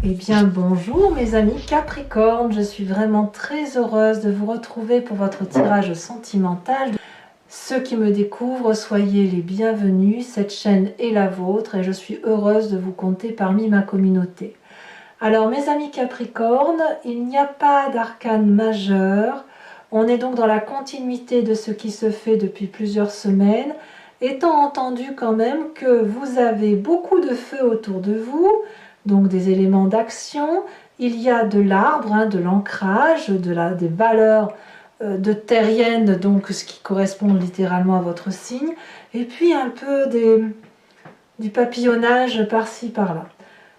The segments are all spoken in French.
Eh bien bonjour mes amis Capricorne, je suis vraiment très heureuse de vous retrouver pour votre tirage sentimental. Ceux qui me découvrent, soyez les bienvenus, cette chaîne est la vôtre et je suis heureuse de vous compter parmi ma communauté. Alors mes amis Capricorne, il n'y a pas d'arcane majeur, on est donc dans la continuité de ce qui se fait depuis plusieurs semaines, étant entendu quand même que vous avez beaucoup de feu autour de vous, donc des éléments d'action, il y a de l'arbre, de l'ancrage, des valeurs de terrienne, donc ce qui correspond littéralement à votre signe, et puis un peu du papillonnage par-ci par-là.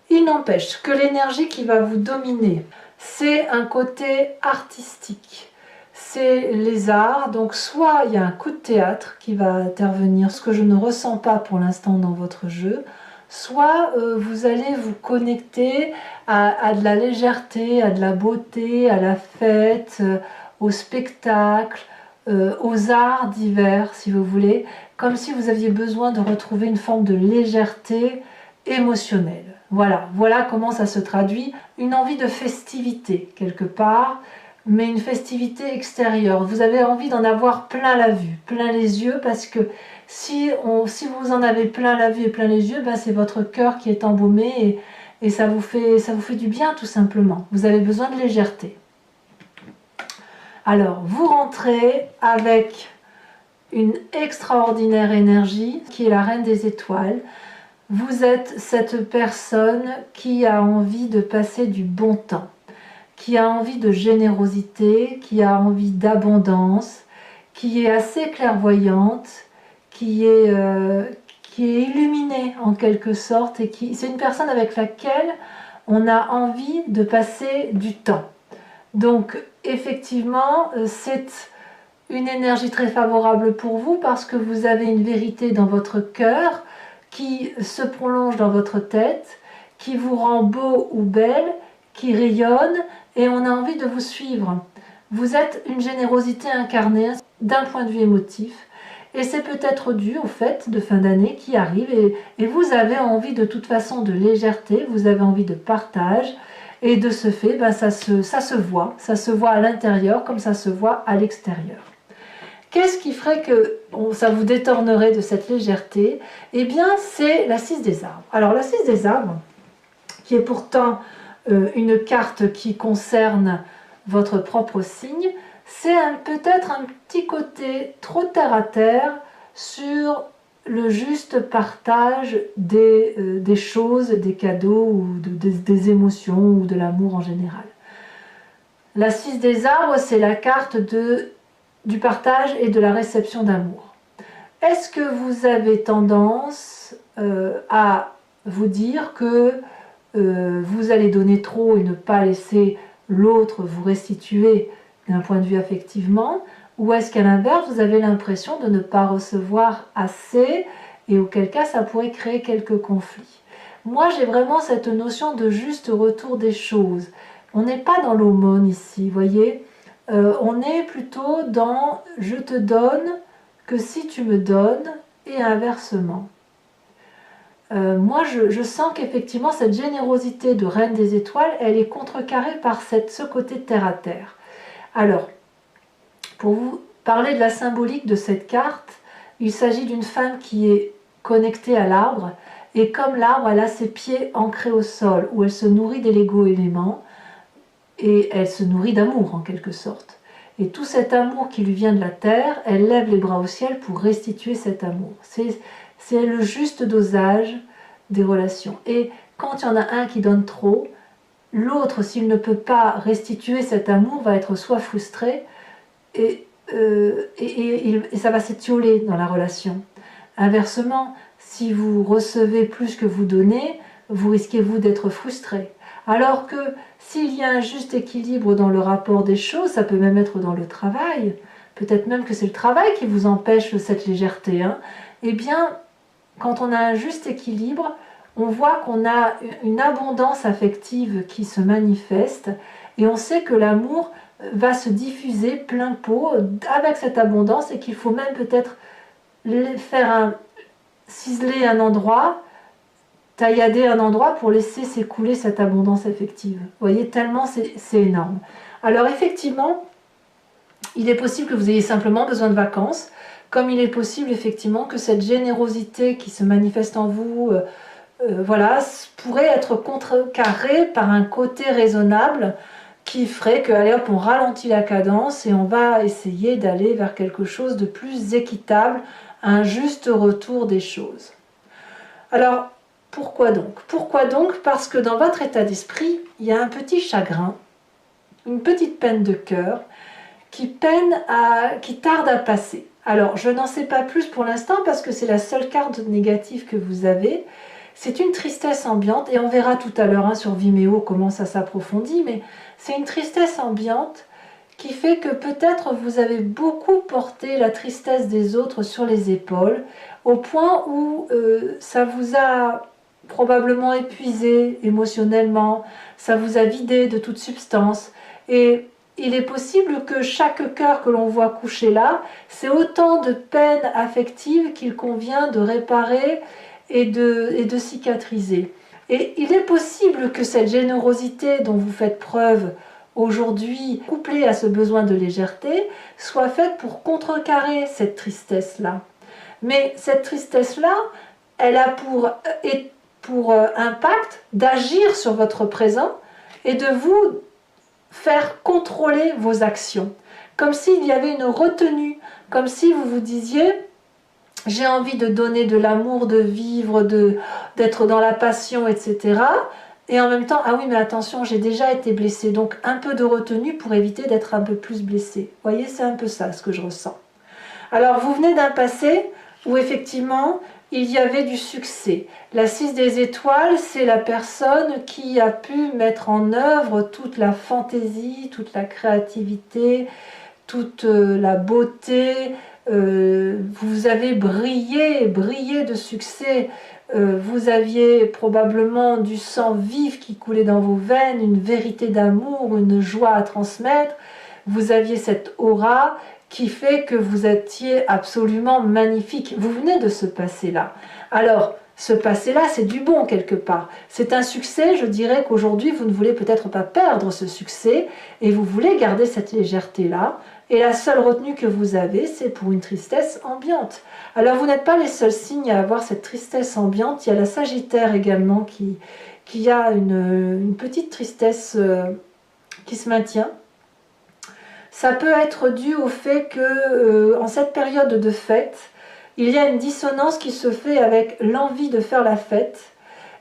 Il n'empêche que l'énergie qui va vous dominer, c'est un côté artistique. C'est les arts, donc soit il y a un coup de théâtre qui va intervenir, ce que je ne ressens pas pour l'instant dans votre jeu, soit vous allez vous connecter à de la légèreté, à de la beauté, à la fête, au spectacle, aux arts divers si vous voulez, comme si vous aviez besoin de retrouver une forme de légèreté émotionnelle. Voilà comment ça se traduit. Une envie de festivité quelque part, mais une festivité extérieure. Vous avez envie d'en avoir plein la vue, plein les yeux, parce que si vous en avez plein la vue et plein les yeux, ben c'est votre cœur qui est embaumé et ça vous fait du bien tout simplement. Vous avez besoin de légèreté. Alors, vous rentrez avec une extraordinaire énergie qui est la reine des étoiles. Vous êtes cette personne qui a envie de passer du bon temps, qui a envie de générosité, qui a envie d'abondance, qui est assez clairvoyante, qui est illuminée en quelque sorte, et c'est une personne avec laquelle on a envie de passer du temps. Donc effectivement, c'est une énergie très favorable pour vous parce que vous avez une vérité dans votre cœur qui se prolonge dans votre tête, qui vous rend beau ou belle, qui rayonne et on a envie de vous suivre. Vous êtes une générosité incarnée d'un point de vue émotif et c'est peut-être dû au fait de fin d'année qui arrive et vous avez envie de toute façon de légèreté, vous avez envie de partage et de ce fait, ben, ça se voit à l'intérieur comme ça se voit à l'extérieur. Qu'est-ce qui ferait que ça vous détournerait de cette légèreté? Eh bien, c'est la 6 des arbres. Alors, la 6 des arbres, qui est pourtant une carte qui concerne votre propre signe, c'est peut-être un petit côté trop terre à terre sur le juste partage des choses, des cadeaux, ou des émotions, ou de l'amour en général. La 6 des arbres, c'est la carte du partage et de la réception d'amour. Est-ce que vous avez tendance à vous dire que vous allez donner trop et ne pas laisser l'autre vous restituer d'un point de vue affectivement, ou est-ce qu'à l'inverse, vous avez l'impression de ne pas recevoir assez et auquel cas ça pourrait créer quelques conflits? Moi, j'ai vraiment cette notion de juste retour des choses. On n'est pas dans l'aumône ici, voyez. On est plutôt dans « je te donne que si tu me donnes » et inversement. Moi, je sens qu'effectivement, cette générosité de Reine des Étoiles, elle est contrecarrée par ce côté terre-à-terre. Alors, pour vous parler de la symbolique de cette carte, il s'agit d'une femme qui est connectée à l'arbre, et comme l'arbre, elle a ses pieds ancrés au sol, où elle se nourrit des Lego-éléments, et elle se nourrit d'amour en quelque sorte. Et tout cet amour qui lui vient de la terre, elle lève les bras au ciel pour restituer cet amour. C'est le juste dosage des relations. Et quand il y en a un qui donne trop, l'autre, s'il ne peut pas restituer cet amour, va être soit frustré et ça va s'étioler dans la relation. Inversement, si vous recevez plus que vous donnez, vous risquez-vous d'être frustré. Alors que s'il y a un juste équilibre dans le rapport des choses, ça peut même être dans le travail, peut-être même que c'est le travail qui vous empêche cette légèreté, eh bien, quand on a un juste équilibre, on voit qu'on a une abondance affective qui se manifeste et on sait que l'amour va se diffuser plein pot avec cette abondance et qu'il faut même peut-être ciseler un endroit taillader un endroit pour laisser s'écouler cette abondance affective. Vous voyez, tellement c'est énorme. Alors effectivement, il est possible que vous ayez simplement besoin de vacances, comme il est possible effectivement que cette générosité qui se manifeste en vous, voilà, pourrait être contrecarrée par un côté raisonnable qui ferait que, allez hop, on ralentit la cadence et on va essayer d'aller vers quelque chose de plus équitable, un juste retour des choses. Alors, pourquoi donc? Pourquoi donc? Parce que dans votre état d'esprit, il y a un petit chagrin, une petite peine de cœur qui tarde à passer. Alors, je n'en sais pas plus pour l'instant parce que c'est la seule carte négative que vous avez. C'est une tristesse ambiante, et on verra tout à l'heure sur Vimeo comment ça s'approfondit, mais c'est une tristesse ambiante qui fait que peut-être vous avez beaucoup porté la tristesse des autres sur les épaules, au point où ça vous a probablement épuisé émotionnellement, ça vous a vidé de toute substance, et il est possible que chaque cœur que l'on voit couché là, c'est autant de peine affective qu'il convient de réparer et de cicatriser. Et il est possible que cette générosité dont vous faites preuve aujourd'hui, couplée à ce besoin de légèreté, soit faite pour contrecarrer cette tristesse-là. Mais cette tristesse-là, elle a pour impact d'agir sur votre présent et de vous faire contrôler vos actions. Comme s'il y avait une retenue, comme si vous vous disiez « j'ai envie de donner de l'amour, de vivre, d'être dans la passion, etc. » Et en même temps, ah oui, mais attention, j'ai déjà été blessée, donc un peu de retenue pour éviter d'être un peu plus blessée. Vous voyez, c'est un peu ça ce que je ressens. Alors, vous venez d'un passé où effectivement, il y avait du succès. La 6 des étoiles, c'est la personne qui a pu mettre en œuvre toute la fantaisie, toute la créativité, toute la beauté. Vous avez brillé de succès. Vous aviez probablement du sang vif qui coulait dans vos veines, une vérité d'amour, une joie à transmettre. Vous aviez cette aura qui fait que vous étiez absolument magnifique. Vous venez de ce passé-là. Alors, ce passé-là, c'est du bon quelque part. C'est un succès, je dirais qu'aujourd'hui, vous ne voulez peut-être pas perdre ce succès et vous voulez garder cette légèreté-là. Et la seule retenue que vous avez, c'est pour une tristesse ambiante. Alors, vous n'êtes pas les seuls signes à avoir cette tristesse ambiante. Il y a la Sagittaire également qui a une petite tristesse qui se maintient. Ça peut être dû au fait que, en cette période de fête, il y a une dissonance qui se fait avec l'envie de faire la fête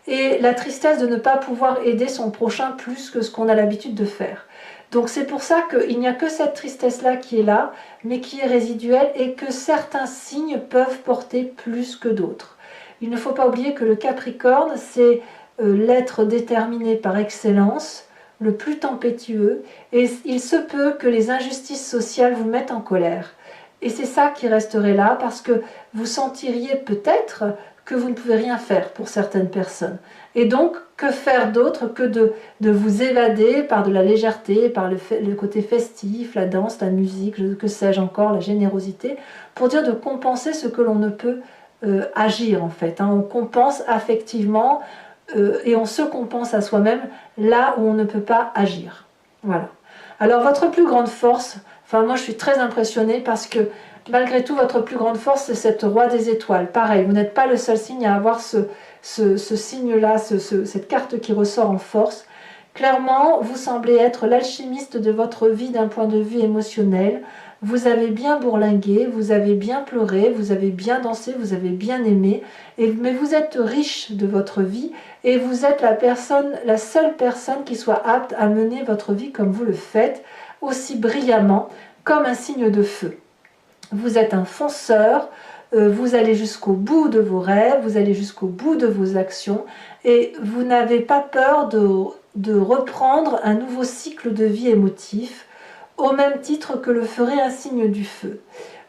et la tristesse de ne pas pouvoir aider son prochain plus que ce qu'on a l'habitude de faire. Donc c'est pour ça qu'il n'y a que cette tristesse-là qui est là, mais qui est résiduelle et que certains signes peuvent porter plus que d'autres. Il ne faut pas oublier que le Capricorne, c'est l'être déterminé par excellence, le plus tempétueux, et il se peut que les injustices sociales vous mettent en colère. Et c'est ça qui resterait là, parce que vous sentiriez peut-être que vous ne pouvez rien faire pour certaines personnes. Et donc, que faire d'autre que de vous évader par de la légèreté, par le côté festif, la danse, la musique, que sais-je encore, la générosité, pour dire de compenser ce que l'on ne peut agir en fait. On compense affectivement et on se compense à soi-même là où on ne peut pas agir. Voilà. Alors votre plus grande force, enfin moi je suis très impressionnée parce que malgré tout votre plus grande force c'est cette roi des étoiles. Pareil, vous n'êtes pas le seul signe à avoir ce signe-là, cette carte qui ressort en force. Clairement, vous semblez être l'alchimiste de votre vie d'un point de vue émotionnel. Vous avez bien bourlingué, vous avez bien pleuré, vous avez bien dansé, vous avez bien aimé, mais vous êtes riche de votre vie et vous êtes la seule personne qui soit apte à mener votre vie comme vous le faites, aussi brillamment, comme un signe de feu. Vous êtes un fonceur, vous allez jusqu'au bout de vos rêves, vous allez jusqu'au bout de vos actions et vous n'avez pas peur de reprendre un nouveau cycle de vie émotif au même titre que le ferait un signe du feu.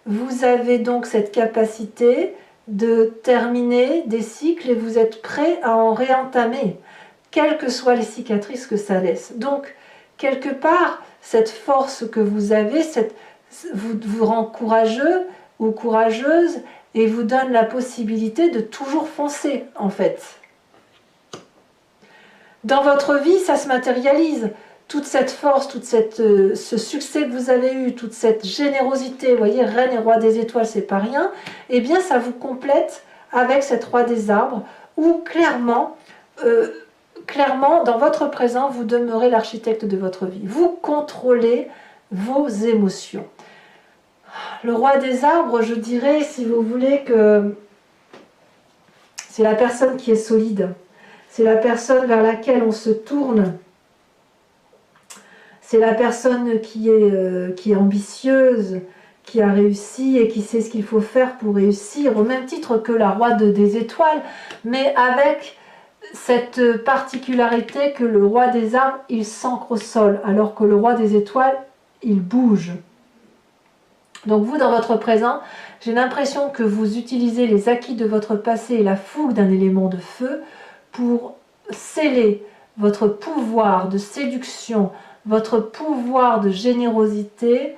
Vous avez donc cette capacité de terminer des cycles et vous êtes prêt à en réentamer, quelles que soient les cicatrices que ça laisse. Donc, quelque part, cette force que vous avez, vous rend courageux ou courageuse et vous donne la possibilité de toujours foncer, en fait. Dans votre vie, ça se matérialise. Toute cette force, ce succès que vous avez eu, toute cette générosité, vous voyez, reine et roi des étoiles, c'est pas rien, eh bien ça vous complète avec cette roi des arbres, où clairement, dans votre présent, vous demeurez l'architecte de votre vie. Vous contrôlez vos émotions. Le roi des arbres, je dirais, si vous voulez, que c'est la personne qui est solide. C'est la personne vers laquelle on se tourne. C'est la personne qui est ambitieuse, qui a réussi et qui sait ce qu'il faut faire pour réussir, au même titre que la roi des étoiles, mais avec cette particularité que le roi des arbres, il s'ancre au sol, alors que le roi des étoiles, il bouge. Donc vous, dans votre présent, j'ai l'impression que vous utilisez les acquis de votre passé et la fougue d'un élément de feu pour sceller votre pouvoir de séduction, votre pouvoir de générosité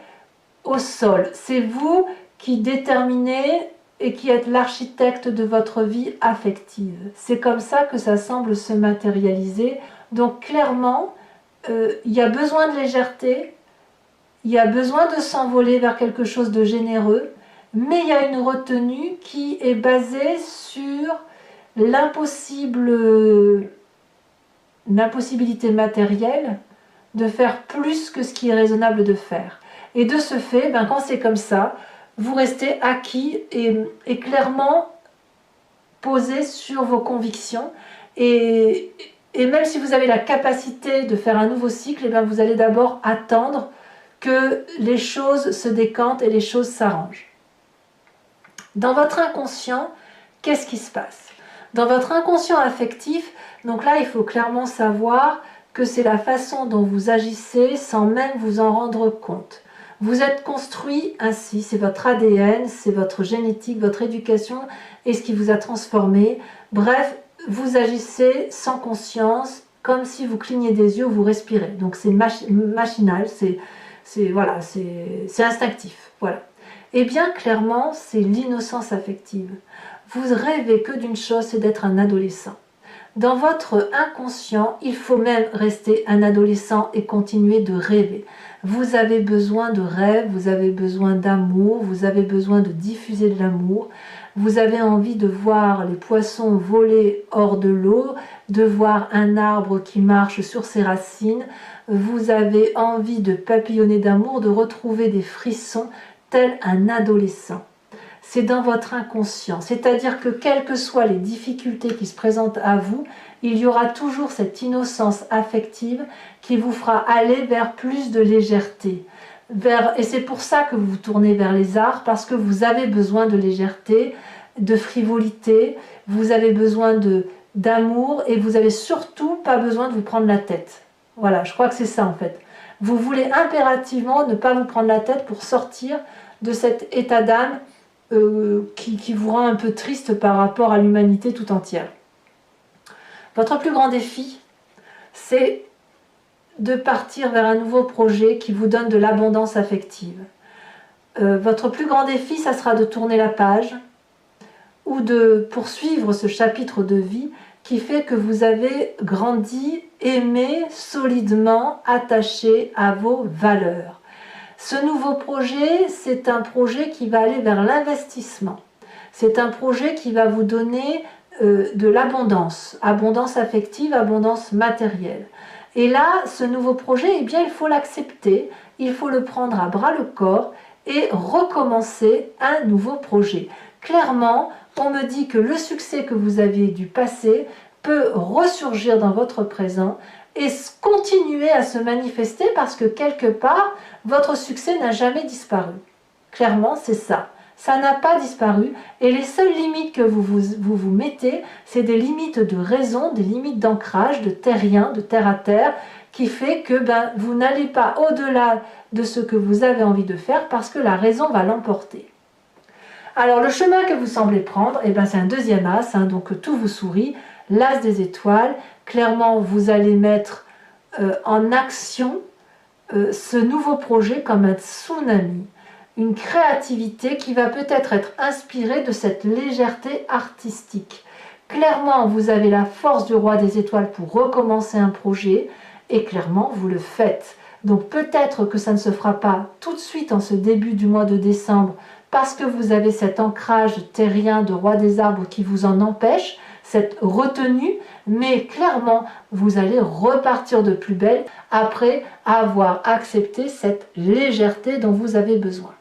au sol. C'est vous qui déterminez et qui êtes l'architecte de votre vie affective. C'est comme ça que ça semble se matérialiser. Donc clairement, il y a besoin de légèreté, il y a besoin de s'envoler vers quelque chose de généreux, mais il y a une retenue qui est basée sur l'impossibilité matérielle de faire plus que ce qui est raisonnable de faire. Et de ce fait, quand c'est comme ça, vous restez acquis et clairement posé sur vos convictions. Et même si vous avez la capacité de faire un nouveau cycle, vous allez d'abord attendre que les choses se décantent et les choses s'arrangent. Dans votre inconscient, qu'est-ce qui se passe? Dans votre inconscient affectif, donc là, il faut clairement savoir que c'est la façon dont vous agissez sans même vous en rendre compte. Vous êtes construit ainsi, c'est votre ADN, c'est votre génétique, votre éducation et ce qui vous a transformé. Bref, vous agissez sans conscience, comme si vous cligniez des yeux ou vous respirez. Donc c'est machinal, c'est instinctif. Voilà. Eh bien, clairement, c'est l'innocence affective. Vous rêvez que d'une chose, c'est d'être un adolescent. Dans votre inconscient, il faut même rester un adolescent et continuer de rêver. Vous avez besoin de rêve, vous avez besoin d'amour, vous avez besoin de diffuser de l'amour. Vous avez envie de voir les poissons voler hors de l'eau, de voir un arbre qui marche sur ses racines. Vous avez envie de papillonner d'amour, de retrouver des frissons tel un adolescent. C'est dans votre inconscient, c'est-à-dire que quelles que soient les difficultés qui se présentent à vous, il y aura toujours cette innocence affective qui vous fera aller vers plus de légèreté. Et c'est pour ça que vous vous tournez vers les arts, parce que vous avez besoin de légèreté, de frivolité, vous avez besoin d'amour et vous n'avez surtout pas besoin de vous prendre la tête. Voilà, je crois que c'est ça en fait. Vous voulez impérativement ne pas vous prendre la tête pour sortir de cet état d'âme qui vous rend un peu triste par rapport à l'humanité tout entière. Votre plus grand défi, c'est de partir vers un nouveau projet qui vous donne de l'abondance affective. Votre plus grand défi, ça sera de tourner la page ou de poursuivre ce chapitre de vie qui fait que vous avez grandi, aimé, solidement attaché à vos valeurs. Ce nouveau projet, c'est un projet qui va aller vers l'investissement. C'est un projet qui va vous donner de l'abondance, abondance affective, abondance matérielle. Et là, ce nouveau projet, eh bien, il faut l'accepter, il faut le prendre à bras le corps et recommencer un nouveau projet. Clairement, on me dit que le succès que vous aviez du passé peut ressurgir dans votre présent et continuer à se manifester parce que quelque part, votre succès n'a jamais disparu. Clairement, c'est ça. Ça n'a pas disparu et les seules limites que vous mettez, c'est des limites de raison, des limites d'ancrage, de terrien, de terre à terre, qui fait que vous n'allez pas au-delà de ce que vous avez envie de faire parce que la raison va l'emporter. Alors le chemin que vous semblez prendre, c'est un deuxième as, donc tout vous sourit, l'as des étoiles. Clairement, vous allez mettre en action ce nouveau projet comme un tsunami, une créativité qui va peut-être être inspirée de cette légèreté artistique Clairement, vous avez la force du roi des étoiles pour recommencer un projet et clairement, vous le faites. Donc peut-être que ça ne se fera pas tout de suite en ce début du mois de décembre parce que vous avez cet ancrage terrien de roi des arbres qui vous en empêche, cette retenue, mais clairement, vous allez repartir de plus belle après avoir accepté cette légèreté dont vous avez besoin.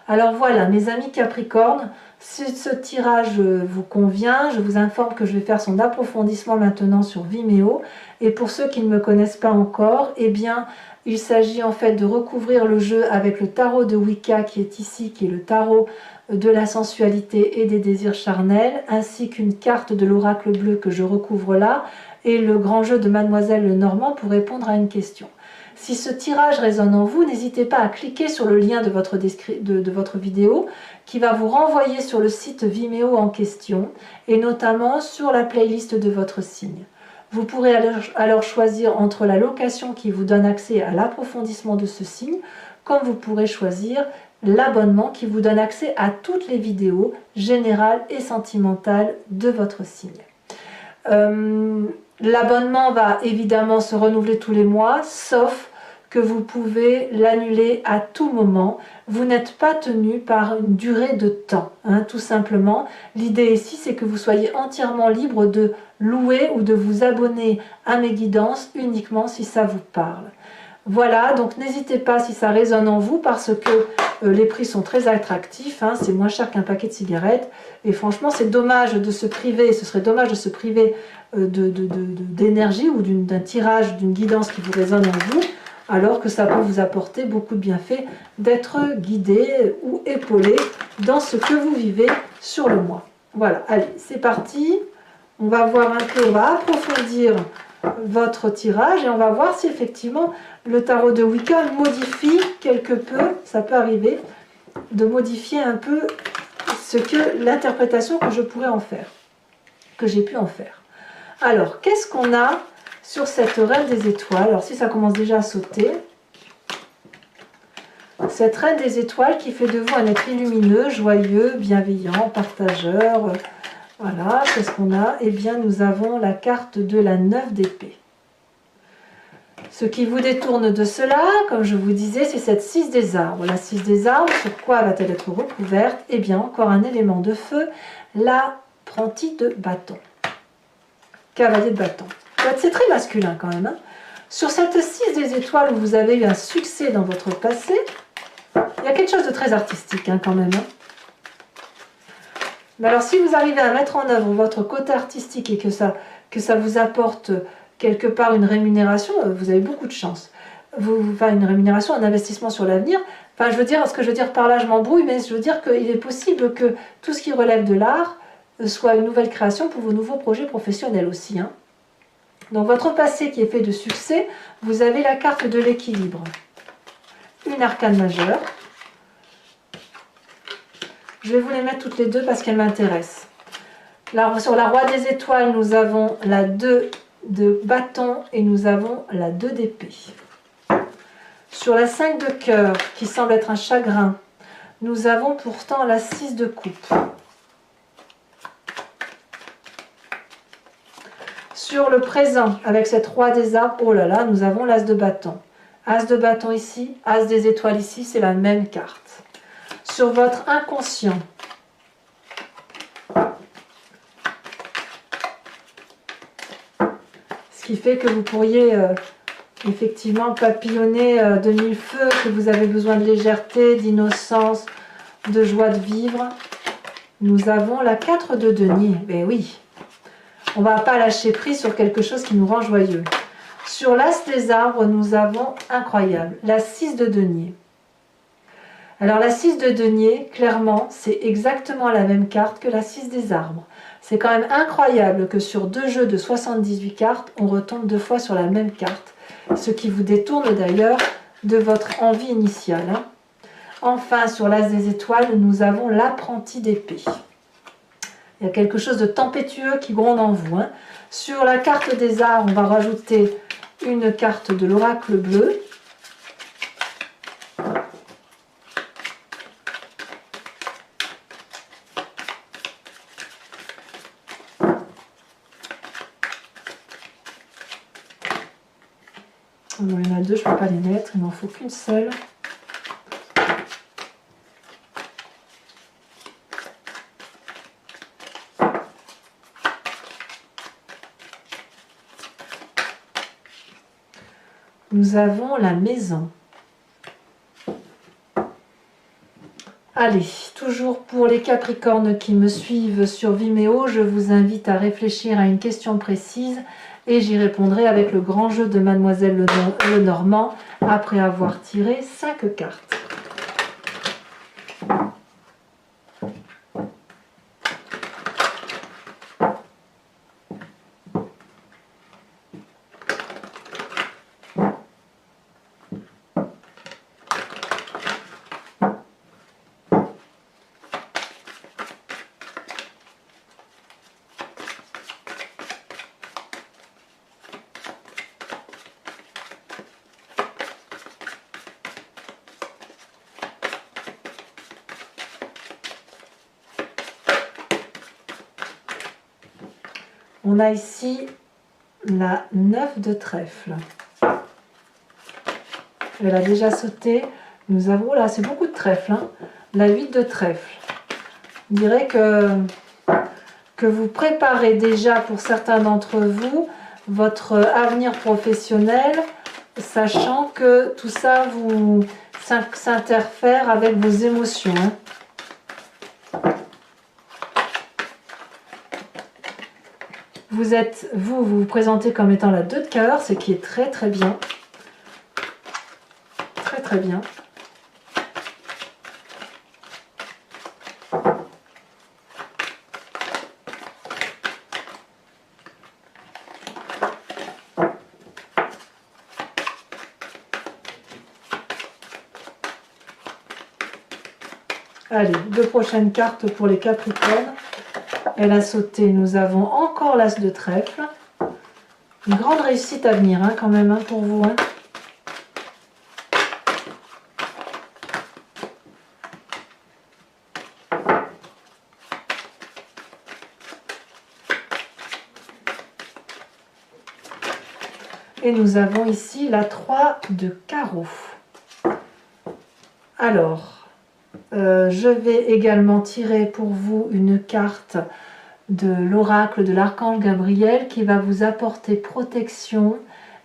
Alors voilà, mes amis Capricorne, si ce tirage vous convient, je vous informe que je vais faire son approfondissement maintenant sur Vimeo. Et pour ceux qui ne me connaissent pas encore, eh bien, il s'agit en fait de recouvrir le jeu avec le tarot de Wicca qui est ici, qui est le tarot de la sensualité et des désirs charnels, ainsi qu'une carte de l'oracle bleu que je recouvre là, et le grand jeu de Mademoiselle Lenormand pour répondre à une question. Si ce tirage résonne en vous, n'hésitez pas à cliquer sur le lien de votre vidéo qui va vous renvoyer sur le site Vimeo en question et notamment sur la playlist de votre signe. Vous pourrez alors choisir entre la location qui vous donne accès à l'approfondissement de ce signe, comme vous pourrez choisir l'abonnement qui vous donne accès à toutes les vidéos générales et sentimentales de votre signe. L'abonnement va évidemment se renouveler tous les mois, sauf que vous pouvez l'annuler à tout moment. Vous n'êtes pas tenu par une durée de temps, hein, tout simplement. L'idée ici, c'est que vous soyez entièrement libre de louer ou de vous abonner à mes guidances uniquement si ça vous parle. Voilà, donc n'hésitez pas si ça résonne en vous parce que les prix sont très attractifs, hein, c'est moins cher qu'un paquet de cigarettes et franchement c'est dommage de se priver, ce serait dommage de se priver d'énergie ou d'un tirage, d'une guidance qui vous résonne en vous alors que ça peut vous apporter beaucoup de bienfaits d'être guidé ou épaulé dans ce que vous vivez sur le mois. Voilà, allez, c'est parti, on va voir un peu, on va approfondir votre tirage et on va voir si effectivement le tarot de Wicca modifie quelque peu, ça peut arriver, de modifier un peu l'interprétation que je pourrais en faire, que j'ai pu en faire. Alors, qu'est-ce qu'on a sur cette reine des étoiles? Alors si ça commence déjà à sauter, cette reine des étoiles qui fait de vous un être lumineux, joyeux, bienveillant, partageur. Voilà, qu'est-ce qu'on a? Eh bien, nous avons la carte de la 9 d'épée. Ce qui vous détourne de cela, comme je vous disais, c'est cette 6 des arbres. La 6 des arbres, sur quoi va-t-elle être recouverte? Eh bien, encore un élément de feu, l'apprenti de bâton. Cavalier de bâton. C'est très masculin quand même. Hein. Sur cette 6 des étoiles où vous avez eu un succès dans votre passé, il y a quelque chose de très artistique hein, quand même. Hein. Mais alors si vous arrivez à mettre en œuvre votre côté artistique et que ça vous apporte quelque part une rémunération, vous avez beaucoup de chance. Une rémunération, un investissement sur l'avenir. Enfin, ce que je veux dire par là, je m'embrouille, mais je veux dire qu'il est possible que tout ce qui relève de l'art soit une nouvelle création pour vos nouveaux projets professionnels aussi. Hein. Donc votre passé qui est fait de succès, vous avez la carte de l'équilibre. Une arcane majeure. Je vais vous les mettre toutes les deux parce qu'elles m'intéressent. Sur la roi des étoiles, nous avons la 2 de bâton et nous avons la 2 d'épée. Sur la 5 de cœur, qui semble être un chagrin, nous avons pourtant la 6 de coupe. Sur le présent, avec cette roi des arbres, oh là là, nous avons l'as de bâton. As de bâton ici, as des étoiles ici, c'est la même carte. Sur votre inconscient, ce qui fait que vous pourriez effectivement papillonner de mille feux, que vous avez besoin de légèreté, d'innocence, de joie de vivre. Nous avons la 4 de denier. Ben oui, on ne va pas lâcher prise sur quelque chose qui nous rend joyeux. Sur l'as des arbres, nous avons, incroyable, la 6 de denier. Alors la 6 de denier, clairement, c'est exactement la même carte que la 6 des arbres. C'est quand même incroyable que sur 2 jeux de 78 cartes, on retombe 2 fois sur la même carte. Ce qui vous détourne d'ailleurs de votre envie initiale. Hein. Enfin, sur l'as des étoiles, nous avons l'apprenti d'épée. Il y a quelque chose de tempétueux qui gronde en vous. Hein. Sur la carte des arts, on va rajouter une carte de l'oracle bleu. Bon, il y en a deux, je ne peux pas les mettre, il n'en faut qu'une seule. Nous avons la maison. Allez, toujours pour les Capricornes qui me suivent sur Vimeo, je vous invite à réfléchir à une question précise et j'y répondrai avec le grand jeu de Mademoiselle Lenormand après avoir tiré 5 cartes. On a ici la 9 de trèfle. Elle a déjà sauté. Nous avons, là c'est beaucoup de trèfle, hein, la 8 de trèfle. Je dirais que vous préparez déjà pour certains d'entre vous votre avenir professionnel, sachant que tout ça vous s'interfère avec vos émotions. Hein. Vous vous présentez comme étant la 2 de cœur, ce qui est très très bien. Très très bien. Allez, 2 prochaines cartes pour les Capricornes. Elle a sauté, nous avons encore l'As de trèfle. Une grande réussite à venir, hein, quand même, hein, pour vous. Hein. Et nous avons ici la 3 de carreau. Alors, je vais également tirer pour vous une carte de l'oracle de l'archange Gabriel qui va vous apporter protection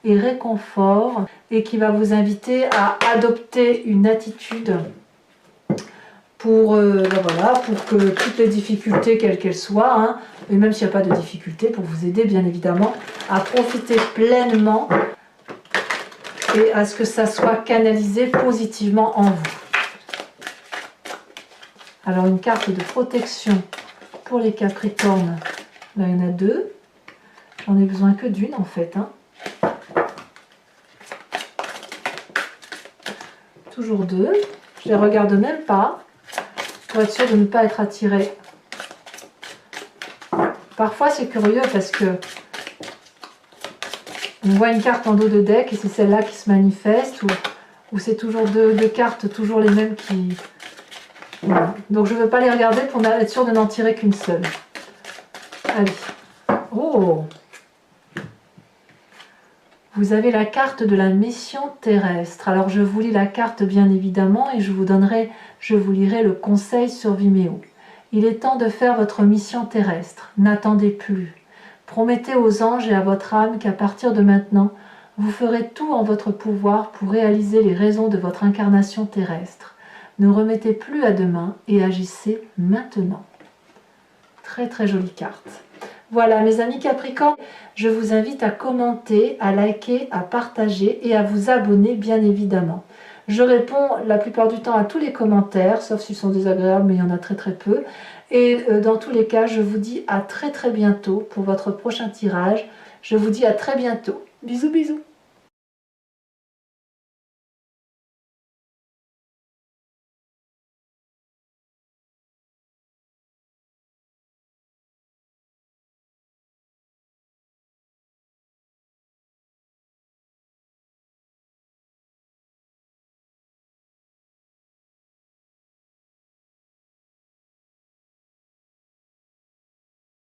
et réconfort et qui va vous inviter à adopter une attitude pour, voilà, pour que toutes les difficultés, quelles qu'elles soient, hein, et même s'il n'y a pas de difficultés, pour vous aider bien évidemment à profiter pleinement et à ce que ça soit canalisé positivement en vous. Alors une carte de protection pour les Capricornes, là il y en a 2, j'en ai besoin que d'une en fait. Hein. Toujours 2, je les regarde même pas, pour être sûr de ne pas être attiré. Parfois c'est curieux parce que on voit une carte en dos de deck et c'est celle-là qui se manifeste, ou c'est toujours deux cartes, toujours les mêmes qui... Voilà. Donc je ne veux pas les regarder pour être sûr de n'en tirer qu'une seule. Allez. Oh! Vous avez la carte de la mission terrestre. Alors je vous lis la carte bien évidemment et je vous lirai le conseil sur Vimeo. Il est temps de faire votre mission terrestre. N'attendez plus. Promettez aux anges et à votre âme qu'à partir de maintenant, vous ferez tout en votre pouvoir pour réaliser les raisons de votre incarnation terrestre. Ne remettez plus à demain et agissez maintenant. Très très jolie carte. Voilà mes amis Capricornes, je vous invite à commenter, à liker, à partager et à vous abonner bien évidemment. Je réponds la plupart du temps à tous les commentaires, sauf s'ils sont désagréables, mais il y en a très très peu. Et dans tous les cas, je vous dis à très très bientôt pour votre prochain tirage. Je vous dis à très bientôt. Bisous bisous.